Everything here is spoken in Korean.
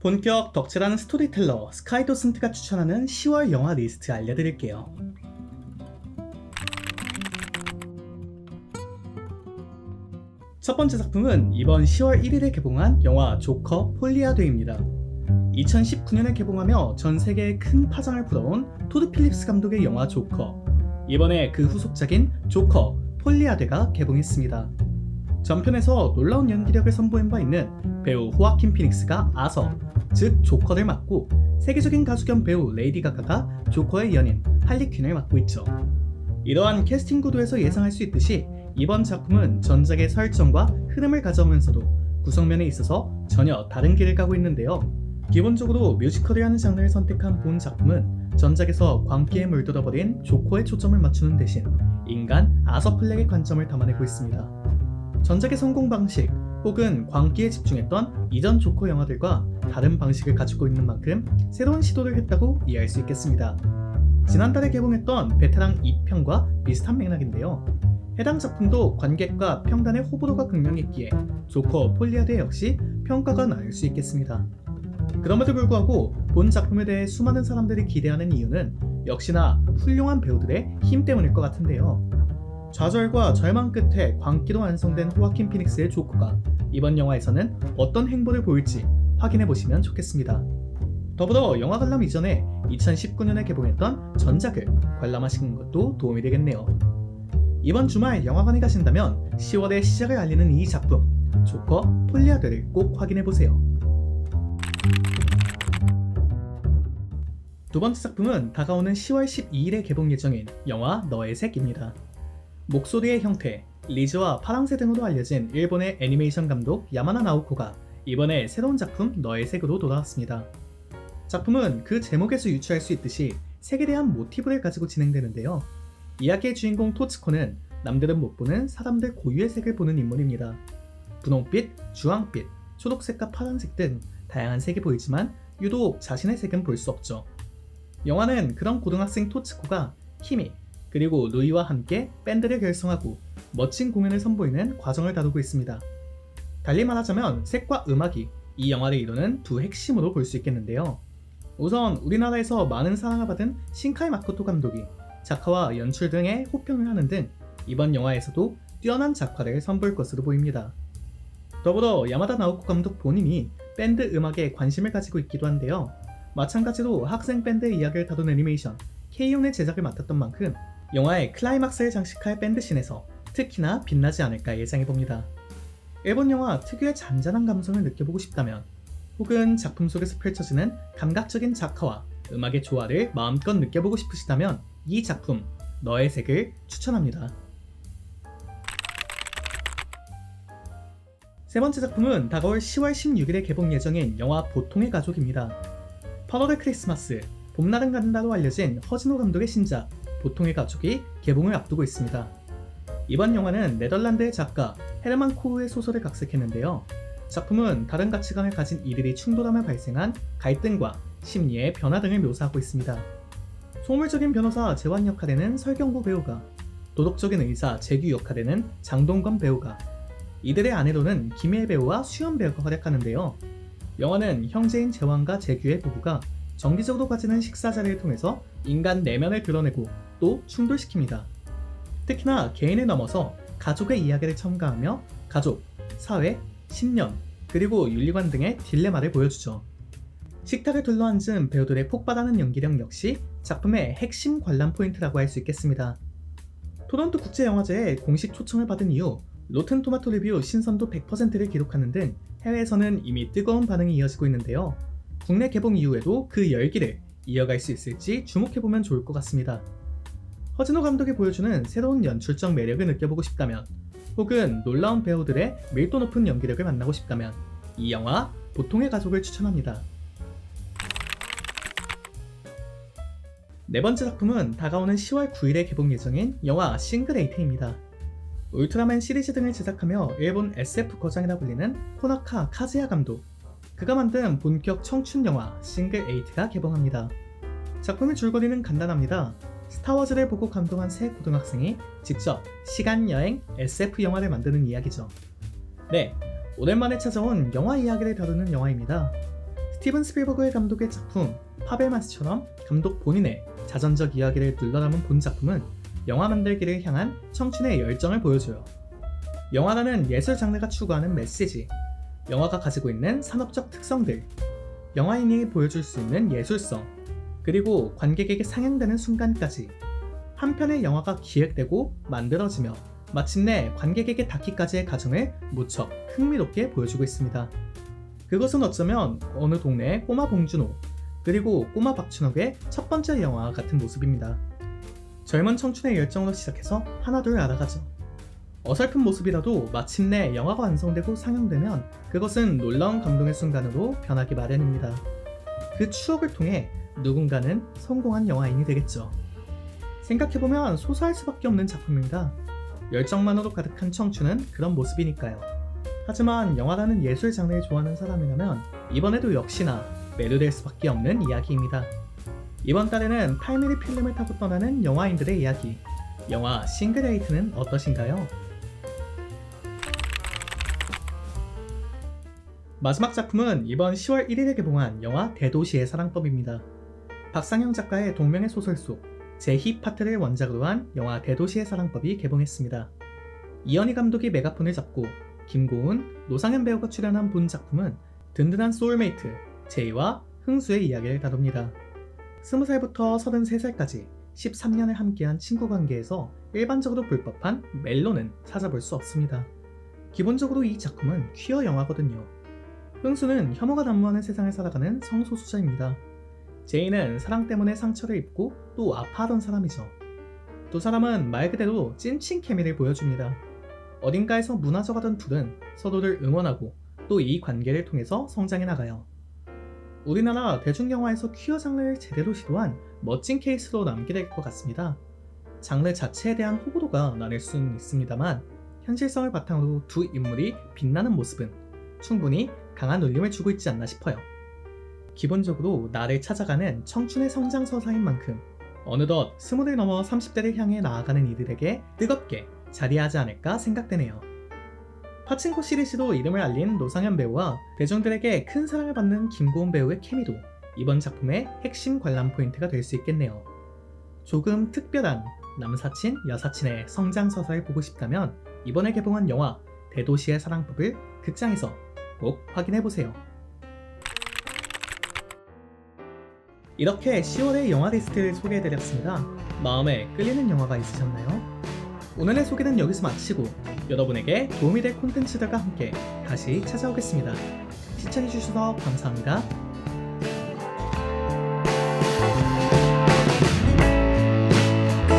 본격 덕질하는 스토리텔러 스카이도슨트가 추천하는 10월 영화 리스트 알려드릴게요. 첫 번째 작품은 이번 10월 1일에 개봉한 영화 조커 폴리아드입니다. 2019년에 개봉하며 전 세계에 큰 파장을 불어온 토드 필립스 감독의 영화 조커, 이번에 그 후속작인 조커 폴리아드가 개봉했습니다. 전편에서 놀라운 연기력을 선보인 바 있는 배우 호아킨 피닉스가 아서, 즉 조커를 맡고 세계적인 가수 겸 배우 레이디 가가가 조커의 연인 할리퀸을 맡고 있죠. 이러한 캐스팅 구도에서 예상할 수 있듯이 이번 작품은 전작의 설정과 흐름을 가져오면서도 구성면에 있어서 전혀 다른 길을 가고 있는데요. 기본적으로 뮤지컬이라는 장르를 선택한 본 작품은 전작에서 광기에 물들어버린 조커에 초점을 맞추는 대신 인간 아서 플렉의 관점을 담아내고 있습니다. 전작의 성공 방식 혹은 광기에 집중했던 이전 조커 영화들과 다른 방식을 가지고 있는 만큼 새로운 시도를 했다고 이해할 수 있겠습니다. 지난달에 개봉했던 베테랑 2편과 비슷한 맥락인데요. 해당 작품도 관객과 평단의 호불호가 극명했기에 조커 폴리아드 역시 평가가 나뉠 수 있겠습니다. 그럼에도 불구하고 본 작품에 대해 수많은 사람들이 기대하는 이유는 역시나 훌륭한 배우들의 힘 때문일 것 같은데요. 좌절과 절망 끝에 광기로 완성된 호아킨 피닉스의 조커가 이번 영화에서는 어떤 행보를 보일지 확인해보시면 좋겠습니다. 더불어 영화 관람 이전에 2019년에 개봉했던 전작을 관람하시는 것도 도움이 되겠네요. 이번 주말 영화관에 가신다면 10월의 시작을 알리는 이 작품 조커 폴리아드를 꼭 확인해보세요. 두 번째 작품은 다가오는 10월 12일에 개봉 예정인 영화 너의 색입니다. 목소리의 형태, 리즈와 파랑새 등으로 알려진 일본의 애니메이션 감독 야마나 나오코가 이번에 새로운 작품 너의 색으로 돌아왔습니다. 작품은 그 제목에서 유추할 수 있듯이 색에 대한 모티브를 가지고 진행되는데요. 이야기의 주인공 토츠코는 남들은 못 보는 사람들 고유의 색을 보는 인물입니다. 분홍빛, 주황빛, 초록색과 파란색 등 다양한 색이 보이지만 유독 자신의 색은 볼 수 없죠. 영화는 그런 고등학생 토츠코가 키미, 그리고 루이와 함께 밴드를 결성하고 멋진 공연을 선보이는 과정을 다루고 있습니다. 달리 말하자면 색과 음악이 이 영화를 이루는 두 핵심으로 볼 수 있겠는데요. 우선 우리나라에서 많은 사랑을 받은 신카이 마코토 감독이 작화와 연출 등의 호평을 하는 등 이번 영화에서도 뛰어난 작화를 선보일 것으로 보입니다. 더불어 야마다 나오코 감독 본인이 밴드 음악에 관심을 가지고 있기도 한데요. 마찬가지로 학생 밴드의 이야기를 다룬 애니메이션 K-ON의 제작을 맡았던 만큼 영화의 클라이막스를 장식할 밴드씬에서 특히나 빛나지 않을까 예상해봅니다. 일본 영화 특유의 잔잔한 감성을 느껴보고 싶다면 혹은 작품 속에서 펼쳐지는 감각적인 작화와 음악의 조화를 마음껏 느껴보고 싶으시다면 이 작품 너의 색을 추천합니다. 세 번째 작품은 다가올 10월 16일에 개봉 예정인 영화 보통의 가족입니다. 8월의 크리스마스, 봄날은 간다로 알려진 허진호 감독의 신작 보통의 가족이 개봉을 앞두고 있습니다. 이번 영화는 네덜란드의 작가 헤르만 코흐의 소설을 각색했는데요. 작품은 다른 가치관을 가진 이들이 충돌하며 발생한 갈등과 심리의 변화 등을 묘사하고 있습니다. 소물적인 변호사 재환 역할에는 설경구 배우가, 도덕적인 의사 재규 역할에는 장동건 배우가, 이들의 아내로는 김혜애 배우와 수연 배우가 활약하는데요. 영화는 형제인 재환과 재규의 부부가 정기적으로 가지는 식사 자리를 통해서 인간 내면을 드러내고 또 충돌시킵니다. 특히나 개인을 넘어서 가족의 이야기를 첨가하며 가족, 사회, 신념, 그리고 윤리관 등의 딜레마를 보여주죠. 식탁을 둘러앉은 배우들의 폭발하는 연기력 역시 작품의 핵심 관람 포인트라고 할 수 있겠습니다. 토론토 국제영화제에 공식 초청을 받은 이후 로튼 토마토 리뷰 신선도 100%를 기록하는 등 해외에서는 이미 뜨거운 반응이 이어지고 있는데요. 국내 개봉 이후에도 그 열기를 이어갈 수 있을지 주목해보면 좋을 것 같습니다. 허진호 감독이 보여주는 새로운 연출적 매력을 느껴보고 싶다면 혹은 놀라운 배우들의 밀도 높은 연기력을 만나고 싶다면 이 영화 보통의 가족을 추천합니다. 네 번째 작품은 다가오는 10월 9일에 개봉 예정인 영화 싱글8입니다. 울트라맨 시리즈 등을 제작하며 일본 SF 거장이라 불리는 코나카 카즈야 감독, 그가 만든 본격 청춘 영화 싱글8가 개봉합니다. 작품의 줄거리는 간단합니다. 스타워즈를 보고 감동한 새 고등학생이 직접 시간여행 SF 영화를 만드는 이야기죠. 네, 오랜만에 찾아온 영화 이야기를 다루는 영화입니다. 스티븐 스필버그 감독의 작품 파벨마스처럼 감독 본인의 자전적 이야기를 눌러담은 본 작품은 영화 만들기를 향한 청춘의 열정을 보여줘요. 영화라는 예술 장르가 추구하는 메시지, 영화가 가지고 있는 산업적 특성들, 영화인이 보여줄 수 있는 예술성, 그리고 관객에게 상영되는 순간까지 한 편의 영화가 기획되고 만들어지며 마침내 관객에게 닿기까지의 과정을 무척 흥미롭게 보여주고 있습니다. 그것은 어쩌면 어느 동네의 꼬마 봉준호, 그리고 꼬마 박춘옥의 첫 번째 영화와 같은 모습입니다. 젊은 청춘의 열정으로 시작해서 하나둘 알아가죠. 어설픈 모습이라도 마침내 영화가 완성되고 상영되면 그것은 놀라운 감동의 순간으로 변하기 마련입니다. 그 추억을 통해 누군가는 성공한 영화인이 되겠죠. 생각해보면 소소할 수밖에 없는 작품입니다. 열정만으로 가득한 청춘은 그런 모습이니까요. 하지만 영화라는 예술 장르를 좋아하는 사람이라면 이번에도 역시나 매료될 수밖에 없는 이야기입니다. 이번 달에는 8mm 필름을 타고 떠나는 영화인들의 이야기, 영화 싱글8는 어떠신가요? 마지막 작품은 이번 10월 1일에 개봉한 영화 대도시의 사랑법입니다. 박상영 작가의 동명의 소설 속 제2 파트를 원작으로 한 영화 대도시의 사랑법이 개봉했습니다. 이현희 감독이 메가폰을 잡고 김고은, 노상현 배우가 출연한 본 작품은 든든한 소울메이트 제이와 흥수의 이야기를 다룹니다. 20살부터 33살까지 13년을 함께한 친구 관계에서 일반적으로 볼 법한 멜로는 찾아볼 수 없습니다. 기본적으로 이 작품은 퀴어 영화거든요. 흥수는 혐오가 난무하는 세상을 살아가는 성소수자입니다. 제이는 사랑 때문에 상처를 입고 또 아파하던 사람이죠. 두 사람은 말 그대로 찐친 케미를 보여줍니다. 어딘가에서 무너져가던 둘은 서로를 응원하고 또 이 관계를 통해서 성장해 나가요. 우리나라 대중영화에서 퀴어 장르를 제대로 시도한 멋진 케이스로 남게 될 것 같습니다. 장르 자체에 대한 호불호가 나뉠 수는 있습니다만 현실성을 바탕으로 두 인물이 빛나는 모습은 충분히 강한 울림을 주고 있지 않나 싶어요. 기본적으로 나를 찾아가는 청춘의 성장 서사인 만큼 어느덧 20을 넘어 30대를 향해 나아가는 이들에게 뜨겁게 자리하지 않을까 생각되네요. 파친코 시리즈로 이름을 알린 노상현 배우와 대중들에게 큰 사랑을 받는 김고은 배우의 케미도 이번 작품의 핵심 관람 포인트가 될 수 있겠네요. 조금 특별한 남사친, 여사친의 성장 서사를 보고 싶다면 이번에 개봉한 영화 대도시의 사랑법을 극장에서 꼭 확인해보세요. 이렇게 10월의 영화 리스트를 소개해드렸습니다. 마음에 끌리는 영화가 있으셨나요? 오늘의 소개는 여기서 마치고 여러분에게 도움이 될 콘텐츠들과 함께 다시 찾아오겠습니다. 시청해주셔서 감사합니다.